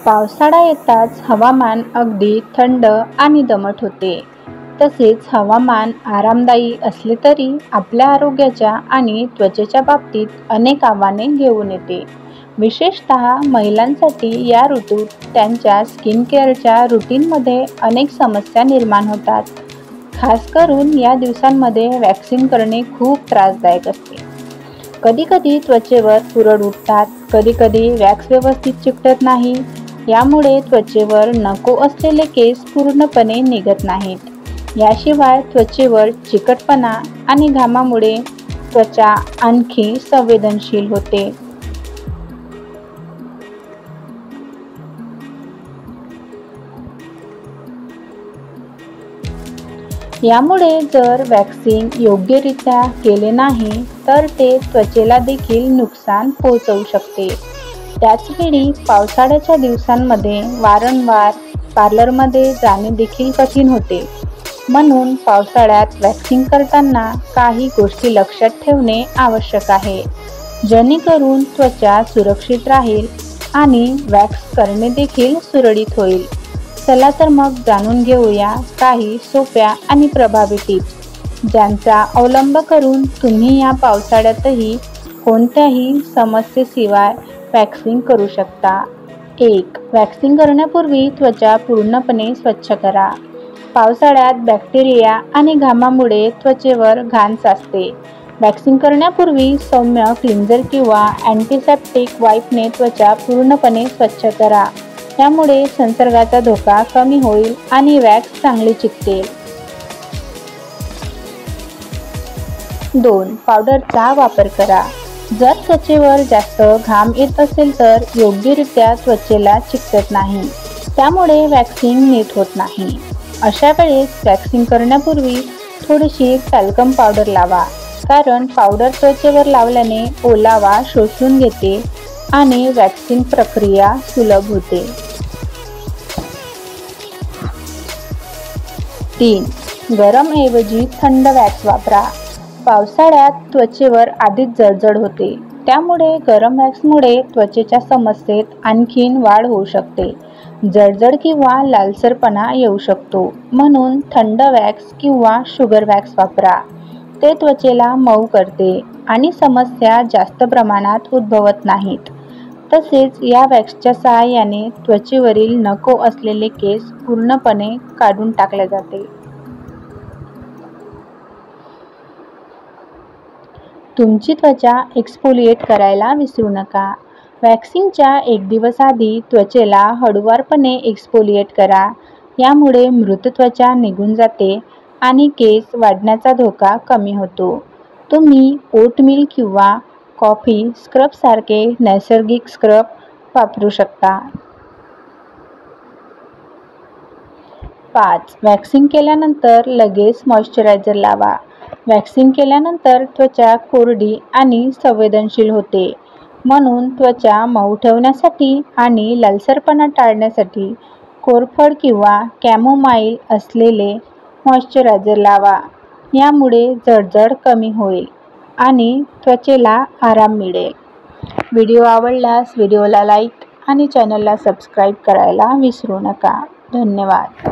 पावसाळा येताच हवामान अगदी थंड आणि दमट होते. तसेच हवामान आरामदायी असले तरी आपल्या आरोग्याच्या आणि त्वचेच्या बाबतीत अनेक आव्हाने घेऊन येते. विशेषतः महिलांसाठी या ऋतूत त्यांच्या स्किन केअरच्या रुटीनमध्ये अनेक समस्या निर्माण होतात. खास करून या दिवसांमध्ये वॅक्सिंग करणे खूप त्रासदायक असते. कधीकधी त्वचेवर पुरळ उठतात, कधीकधी वॅक्स व्यवस्थित चिकटत नाही. यामुळे त्वचेवर नको असलेले केस पूर्णपणे निघत नाहीत. याशिवाय त्वचेवर चिकटपणा आणि घामामुळे त्वचा आणखी संवेदनशील होते. यामुळे जर वॅक्सिंग योग्यरित्या केले नाही तर ते त्वचेला देखील नुकसान पोहोचवू शकते. त्याचवेळी पावसाळ्याच्या दिवसांमध्ये वारंवार पार्लरमध्ये जाणे देखील कठीण होते. म्हणून पावसाळ्यात वॅक्सिंग करताना काही गोष्टी लक्षात ठेवणे आवश्यक आहे, जेणेकरून त्वचा सुरक्षित राहील आणि वॅक्स करणे देखील सुरळीत होईल. चला तर मग जाणून घेऊया काही सोप्या आणि प्रभावी टिप्स, ज्यांचा अवलंब करून तुम्ही या पावसाळ्यातही कोणत्याही समस्येशिवाय वॅक्सिंग करू शकता. 1. वॅक्सिंग करण्यापूर्वी त्वचा पूर्णपणे स्वच्छ करा. पावसाळ्यात बॅक्टेरिया आणि घामामुळे त्वचेवर घाण साचते. वॅक्सिंग करण्यापूर्वी सौम्य क्लिन्झर किंवा अँटीसेप्टिक वाईपने त्वचा पूर्णपणे स्वच्छ करा. यामुळे संसर्गाचा धोका कमी होईल आणि वॅक्स चांगली चिकटेल. 2. पावडरचा वापर करा. जर त्वचेवर जास्त घाम येत असेल तर योग्यरित्या त्वचेला चिकटत नाही, त्यामुळे वॅक्सिंग नीट होत नाही. अशा वेळेस वॅक्सिंग करण्यापूर्वी थोडीशी टॅल्कम पावडर लावा, कारण पावडर त्वचेवर लावल्याने ओलावा शोषून घेते आणि वॅक्सिंग प्रक्रिया सुलभ होते. 3. गरम ऐवजी थंड वॅक्स वापरा. पावसाळ्यात त्वचेवर आधीच जळजळ होते, त्यामुळे गरम वॅक्समुळे त्वचेच्या समस्येत आणखीन वाढ होऊ शकते. जळजळ किंवा लालसरपणा येऊ शकतो, म्हणून थंड वॅक्स किंवा शुगर वॅक्स वापरा. ते त्वचेला मऊ करते आणि समस्या जास्त प्रमाणात उद्भवत नाहीत. तसेच या वॅक्सच्या सहाय्याने त्वचेवरील नको असलेले केस पूर्णपणे काढून टाकले जाते. तुमची त्वचा एक्सफोलिएट करायला विसरू नका. वॅक्सिंगच्या 1 दिवस आधी त्वचेला हळूवारपणे एक्सफोलिएट करा. यामुळे मृत त्वचा निघून जाते आणि केस वाढण्याचा धोका कमी होतो. तुम्ही ओटमील किंवा कॉफी स्क्रबसारखे नैसर्गिक स्क्रब वापरू शकता. 5. वॅक्सिंग केल्यानंतर लगेच मॉइश्चरायझर लावा. वॅक्सिंग केल्यानंतर त्वचा कोरडी आणि संवेदनशील होते, म्हणून त्वचा मऊ ठेवण्यासाठी आणि लालसरपणा टाळण्यासाठी कोरफड किंवा कॅमोमाईल असलेले मॉइश्चरायझर लावा. यामुळे जळजळ कमी होईल आणि त्वचेला आराम मिळेल. व्हिडिओ आवडल्यास व्हिडिओला लाईक आणि चॅनलला सबस्क्राईब करायला विसरू नका. धन्यवाद.